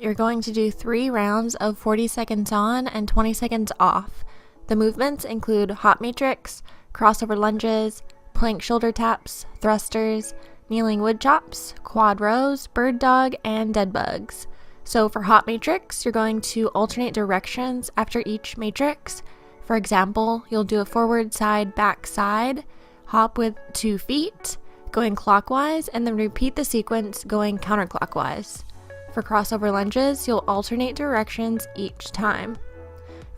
you're going to do 3 rounds of 40 seconds on and 20 seconds off. The movements include hop matrix, crossover lunges, plank shoulder taps, thrusters, kneeling wood chops, quad rows, bird dog, and dead bugs. So for hop matrix, you're going to alternate directions after each matrix. For example, you'll do a forward, side, back, side, hop with 2 feet, going clockwise, and then repeat the sequence going counterclockwise. For crossover lunges, you'll alternate directions each time.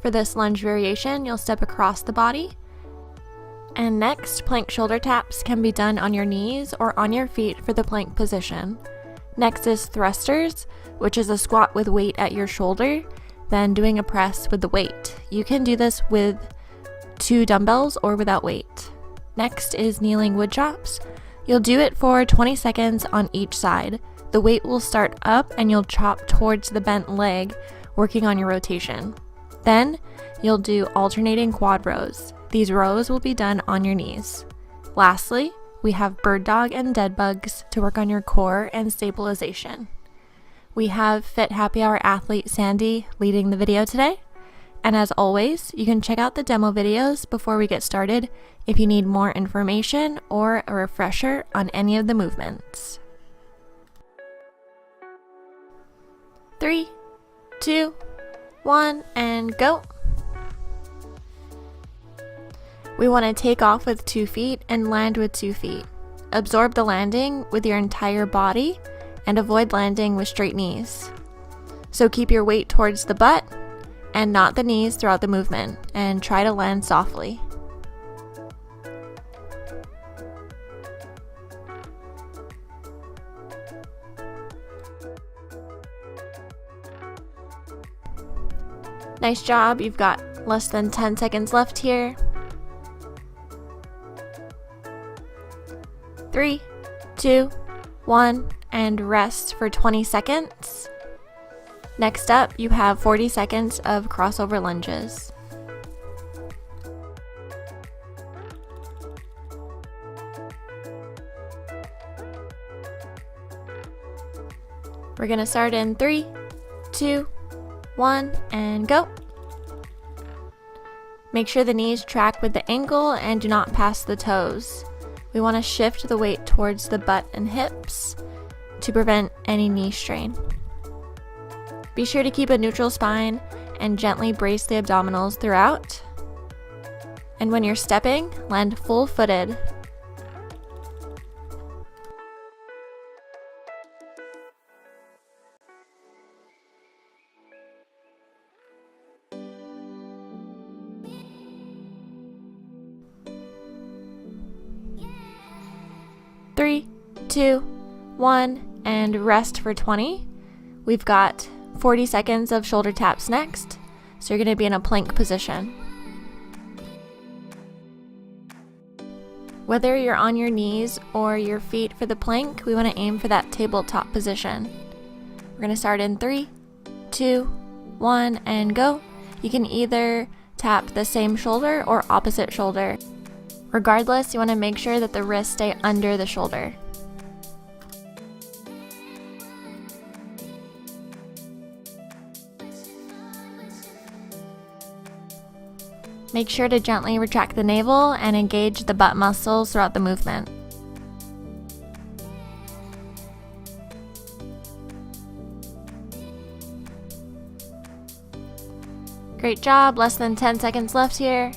For this lunge variation, you'll step across the body. And next, plank shoulder taps can be done on your knees or on your feet for the plank position. Next is thrusters, which is a squat with weight at your shoulder, then doing a press with the weight. You can do this with 2 dumbbells or without weight. Next is kneeling wood chops. You'll do it for 20 seconds on each side. The weight will start up and you'll chop towards the bent leg, working on your rotation. Then you'll do alternating quad rows. These rows will be done on your knees. Lastly, we have bird dog and dead bugs to work on your core and stabilization. We have Fit Happy Hour athlete Sandy leading the video today. And as always, you can check out the demo videos before we get started if you need more information or a refresher on any of the movements. 3, 2, 1, and go. We want to take off with 2 feet and land with 2 feet. Absorb the landing with your entire body and avoid landing with straight knees. So keep your weight towards the butt and not the knees throughout the movement, and try to land softly. Nice job, you've got less than 10 seconds left here. 3, 2, 1, and rest for 20 seconds. Next up, you have 40 seconds of crossover lunges. We're gonna start in 3, 2, 1, and go. Make sure the knees track with the ankle and do not pass the toes. We want to shift the weight towards the butt and hips to prevent any knee strain. Be sure to keep a neutral spine and gently brace the abdominals throughout. And when you're stepping, land full-footed. Three, 2, 1, and rest for 20. We've got 40 seconds of shoulder taps next, so you're going to be in a plank position. Whether you're on your knees or your feet for the plank, we want to aim for that tabletop position. We're going to start in 3, 2, 1, and go. You can either tap the same shoulder or opposite shoulder. Regardless, you want to make sure that the wrists stay under the shoulder. Make sure to gently retract the navel and engage the butt muscles throughout the movement. Great job, less than 10 seconds left here.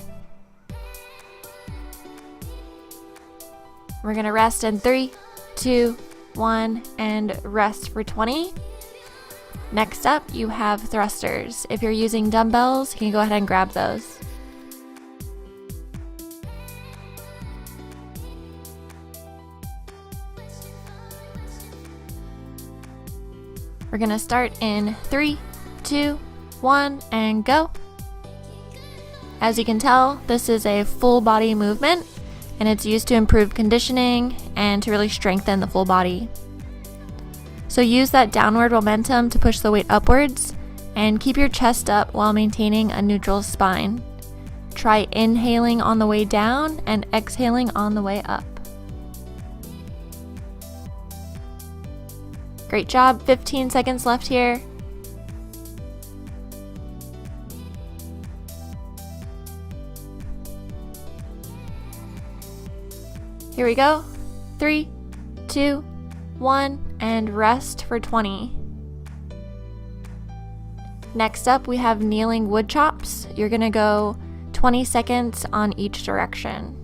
We're gonna rest in 3, 2, 1, and rest for 20. Next up, you have thrusters. If you're using dumbbells, you can go ahead and grab those. We're gonna start in 3, 2, 1, and go. As you can tell, this is a full body movement, and it's used to improve conditioning and to really strengthen the full body. So use that downward momentum to push the weight upwards, and keep your chest up while maintaining a neutral spine. Try inhaling on the way down and exhaling on the way up. Great job, 15 seconds left here. Here we go. 3, 2, 1, and rest for 20. Next up, we have kneeling wood chops. You're gonna go 20 seconds on each direction.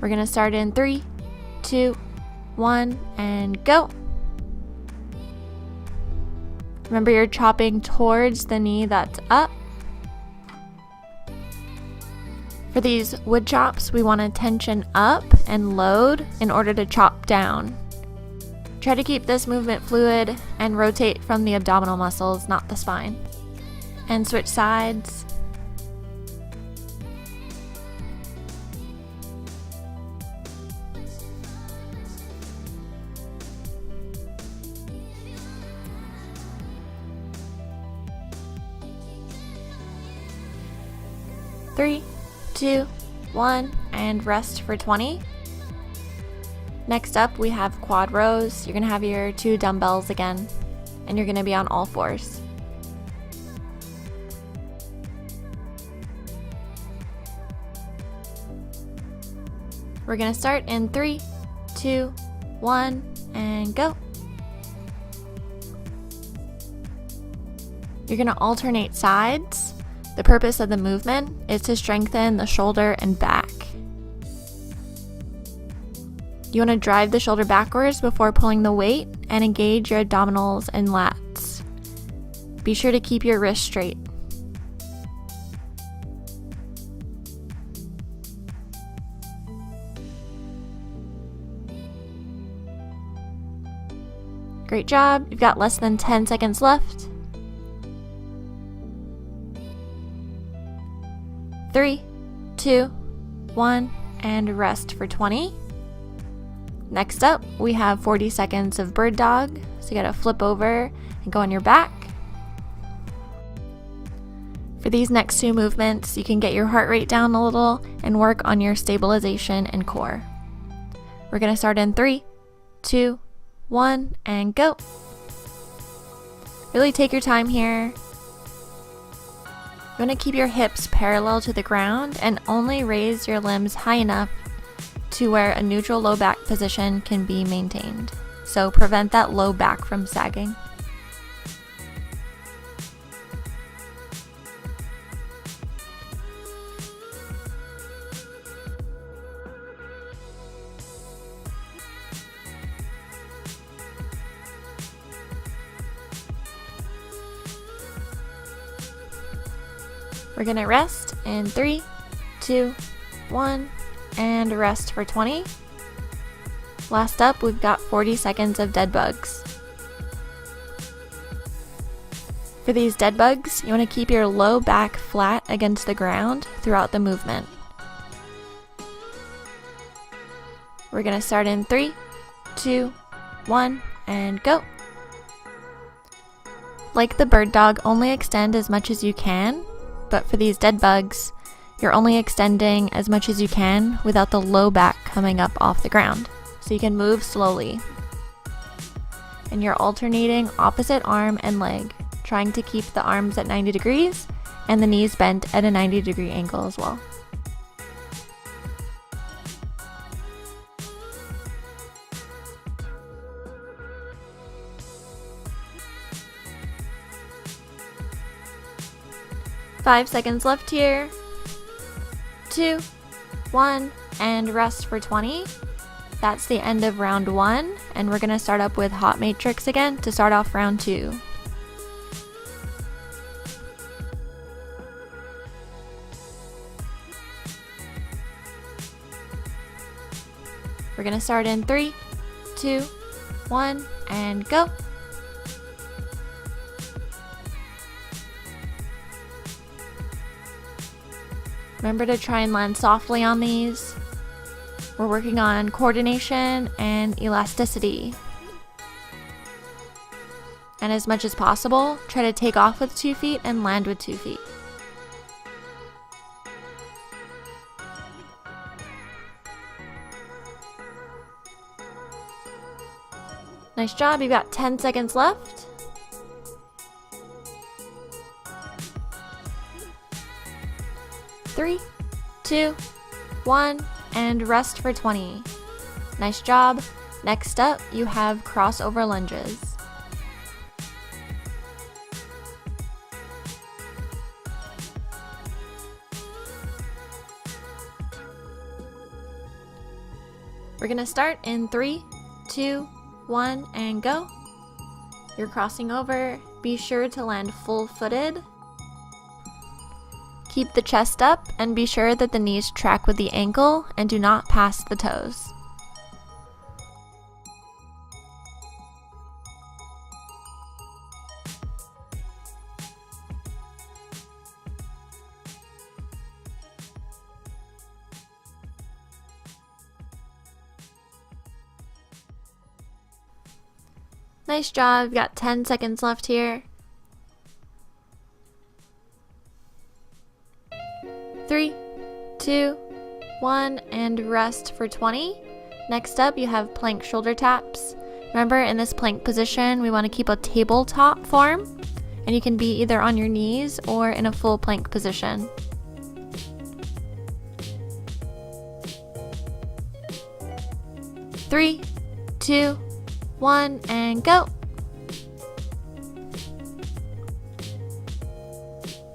We're gonna start in 3, 2, 1, and go. Remember, you're chopping towards the knee that's up. For these wood chops, we want to tension up and load in order to chop down. Try to keep this movement fluid and rotate from the abdominal muscles, not the spine. And switch sides. Three, 2, 1, and rest for 20. Next up, we have quad rows. You're gonna have your 2 dumbbells again, and you're gonna be on all fours. We're gonna start in 3, 2, 1, and go. You're gonna alternate sides. The purpose of the movement is to strengthen the shoulder and back. You want to drive the shoulder backwards before pulling the weight and engage your abdominals and lats. Be sure to keep your wrists straight. Great job. You've got less than 10 seconds left. 3, 2, 1, and rest for 20. Next up, we have 40 seconds of bird dog. So you gotta flip over and go on your back. For these next 2 movements, you can get your heart rate down a little and work on your stabilization and core. We're gonna start in 3, 2, 1, and go. Really take your time here. You want to keep your hips parallel to the ground and only raise your limbs high enough to where a neutral low back position can be maintained. So prevent that low back from sagging. We're gonna rest in 3, 2, 1, and rest for 20. Last up, we've got 40 seconds of dead bugs. For these dead bugs, you want to keep your low back flat against the ground throughout the movement. We're gonna start in 3, 2, 1, and go. Like the bird dog, only extend as much as you can. But for these dead bugs, you're only extending as much as you can without the low back coming up off the ground. So you can move slowly. And you're alternating opposite arm and leg, trying to keep the arms at 90 degrees and the knees bent at a 90-degree angle as well. Five seconds left here. 2, 1, and rest for 20. That's the end of round 1, and we're gonna start up with hot matrix again to start off round 2. We're gonna start in 3, 2, 1, and go. Remember to try and land softly on these. We're working on coordination and elasticity. And as much as possible, try to take off with 2 feet and land with 2 feet. Nice job, you've got 10 seconds left. 3, 2, 1, and rest for 20. Nice job. Next up, you have crossover lunges. We're gonna start in 3, 2, 1, and go. You're crossing over. Be sure to land full-footed. Keep the chest up and be sure that the knees track with the ankle and do not pass the toes. Nice job. You've got 10 seconds left here. 3, 2, 1, and rest for 20. Next up, you have plank shoulder taps. Remember, in this plank position, we want to keep a tabletop form, and you can be either on your knees or in a full plank position. Three, 2, 1, and go.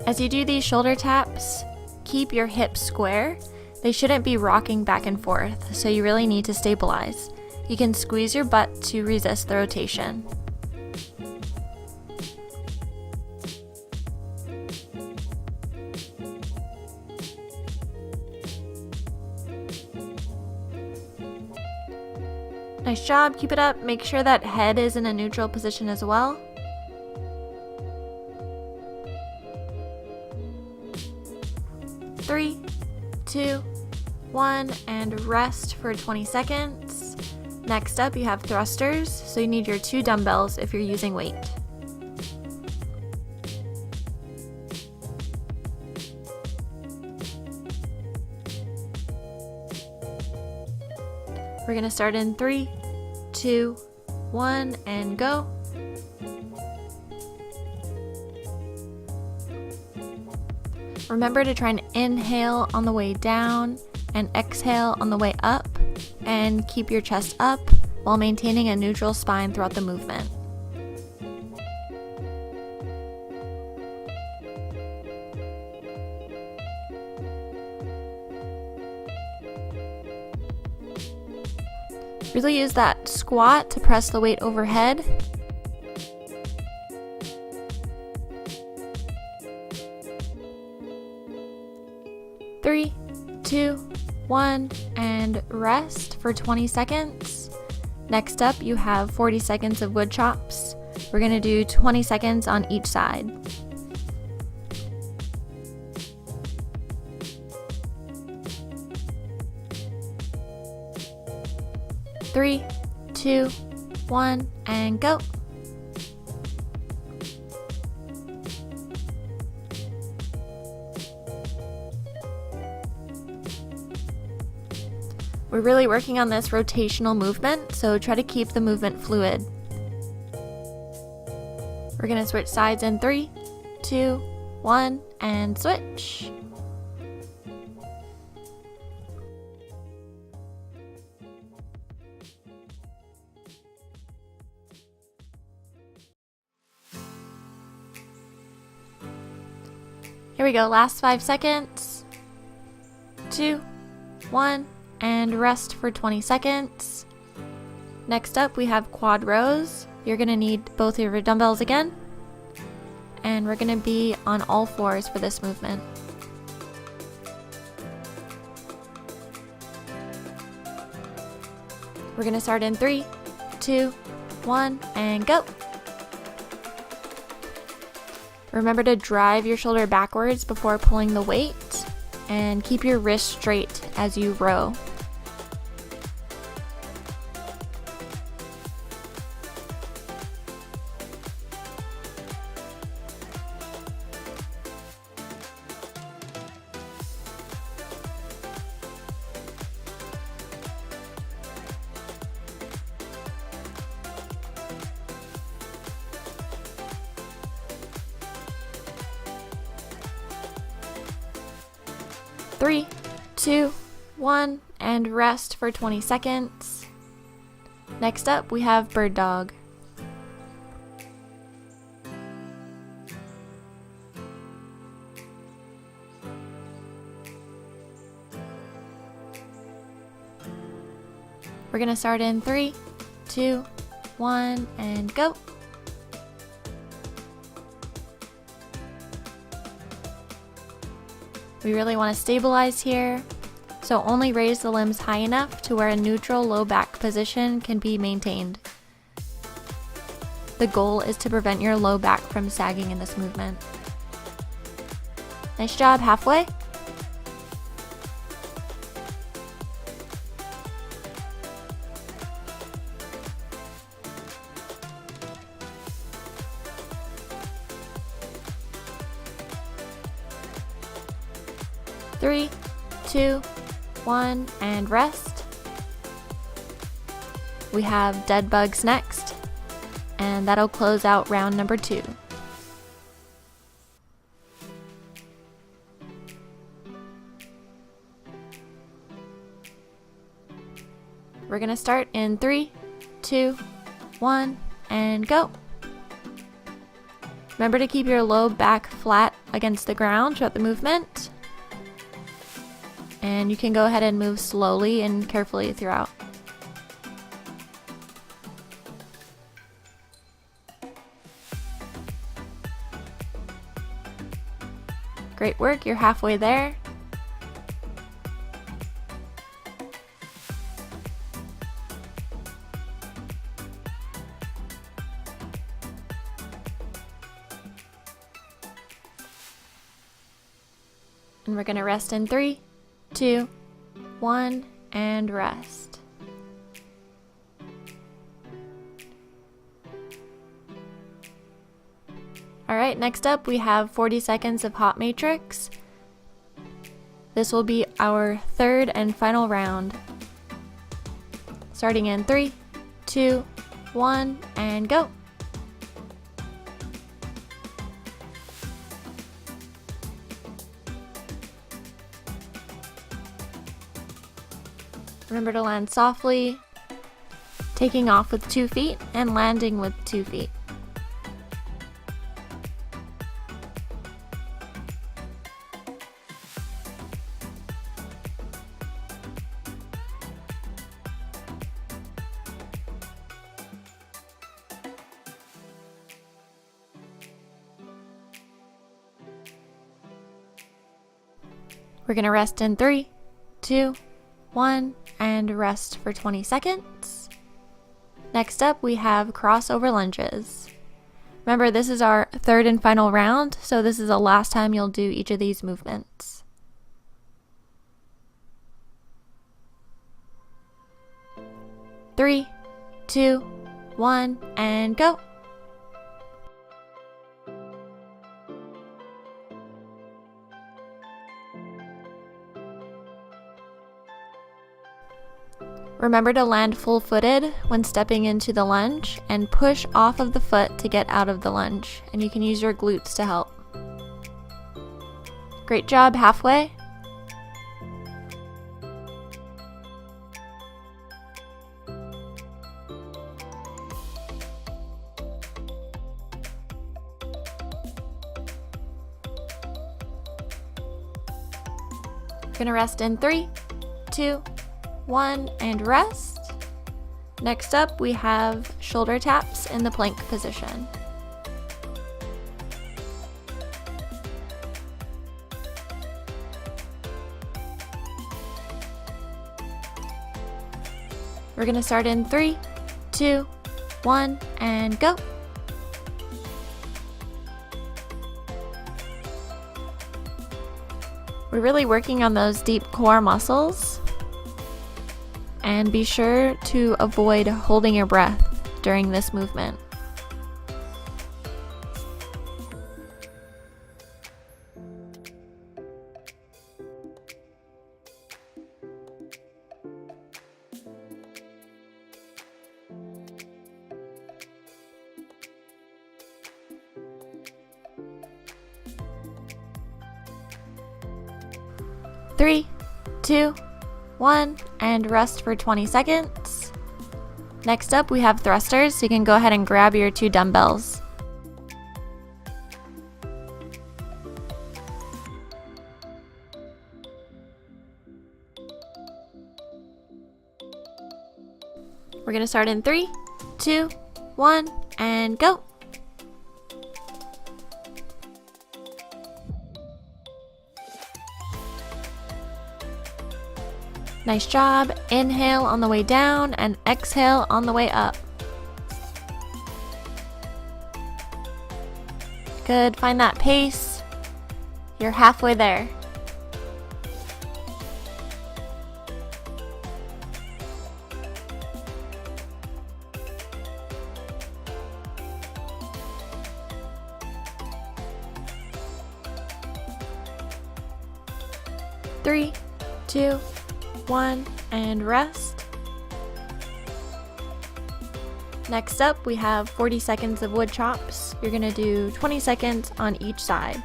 As you do these shoulder taps, keep your hips square. They shouldn't be rocking back and forth, so you really need to stabilize. You can squeeze your butt to resist the rotation. Nice job, keep it up. Make sure that head is in a neutral position as well. Three, 2, 1, and rest for 20 seconds. Next up, you have thrusters, so you need your 2 dumbbells if you're using weight. We're gonna start in 3, 2, 1, and go. Remember to try and inhale on the way down and exhale on the way up, and keep your chest up while maintaining a neutral spine throughout the movement. Really use that squat to press the weight overhead. Three, 2, 1, and rest for 20 seconds. Next up, you have 40 seconds of wood chops. We're gonna do 20 seconds on each side. Three, 2, 1, and go. We're really working on this rotational movement, so try to keep the movement fluid. We're gonna switch sides in 3, 2, 1, and switch. Here we go, last 5 seconds. 2, 1, and rest for 20 seconds. Next up, we have quad rows. You're gonna need both of your dumbbells again, and we're gonna be on all fours for this movement. We're gonna start in 3, 2, 1, and go. Remember to drive your shoulder backwards before pulling the weight, and keep your wrist straight as you row. 3, 2, 1, and rest for 20 seconds. Next up, we have Birddog. We're gonna start in 3, 2, 1, and go. We really want to stabilize here, so only raise the limbs high enough to where a neutral low back position can be maintained. The goal is to prevent your low back from sagging in this movement. Nice job, halfway. Three, 2, 1, and rest. We have Deadbugs next, and that'll close out round number 2. We're gonna start in 3, 2, 1, and go. Remember to keep your low back flat against the ground throughout the movement. And you can go ahead and move slowly and carefully throughout. Great work, you're halfway there. And we're gonna rest in 3, 2, 1, and rest. Alright, next up we have 40 seconds of hop matrix. This will be our third and final round. Starting in 3, 2, 1, and go. Remember to land softly, taking off with 2 feet and landing with 2 feet. We're gonna rest in 3, 2, 1, and rest for 20 seconds. Next up, we have crossover lunges. Remember, this is our third and final round, so this is the last time you'll do each of these movements. Three, 2, 1, and go. Remember to land full-footed when stepping into the lunge and push off of the foot to get out of the lunge, and you can use your glutes to help. Great job, halfway. We're gonna rest in 3, 2, 1, and rest. Next up, we have shoulder taps in the plank position. We're gonna start in 3, 2, 1, and go. We're really working on those deep core muscles. And be sure to avoid holding your breath during this movement. 3, 2, 1, and rest for 20 seconds. Next up, we have thrusters, so you can go ahead and grab your 2 dumbbells. We're going to start in 3, 2, 1, and go. Nice job. Inhale on the way down and exhale on the way up. Good. Find that pace. You're halfway there. Three, 2, 1, and rest. Next up, we have 40 seconds of wood chops. You're gonna do 20 seconds on each side.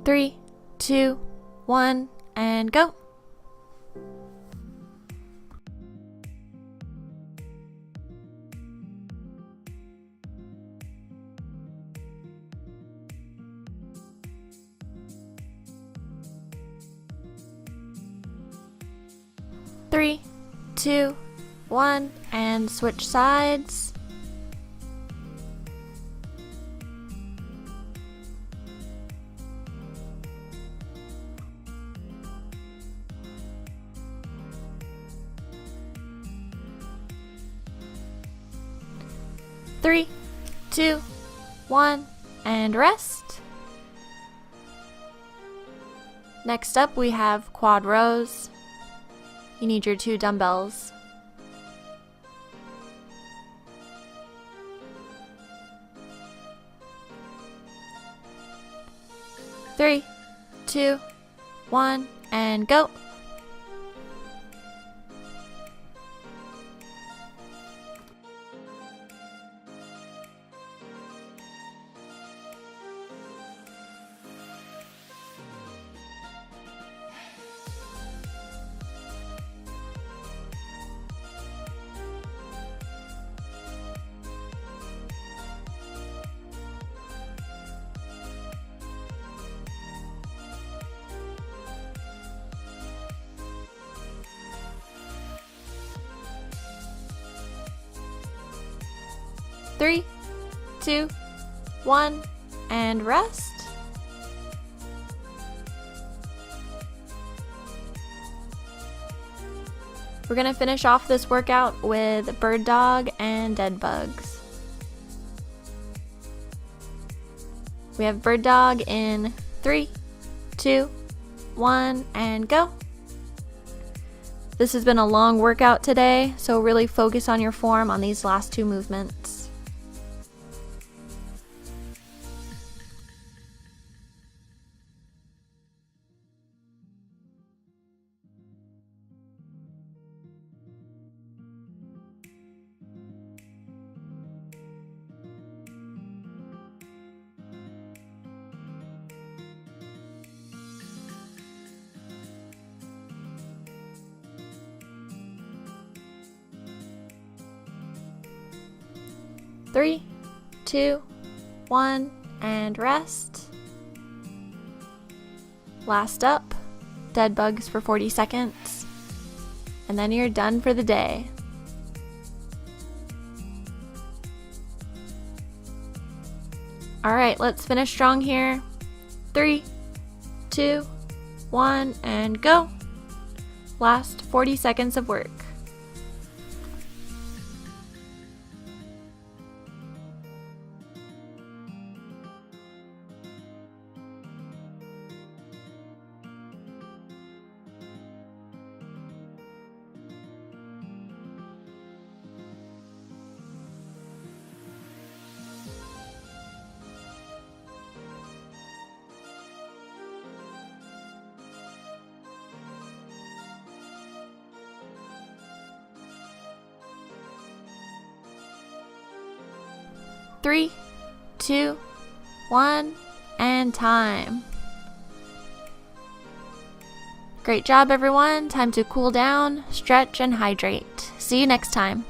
Three, 2, 1, and go. Three, 2, 1, and switch sides. Three, 2, 1, and rest. Next up, we have quad rows. You need your 2 dumbbells. Three, 2, 1, and go. Three, 2, 1, and rest. We're gonna finish off this workout with Birddog and Deadbugs. We have Birddog in 3, 2, 1, and go. This has been a long workout today, so really focus on your form on these last 2 movements. Three, 2, 1, and rest. Last up, Deadbugs for 40 seconds, and then you're done for the day. Alright, let's finish strong here. 3, 2, 1, and go. Last 40 seconds of work. 3, 2, 1, and time. Great job, everyone. Time to cool down, stretch, and hydrate. See you next time.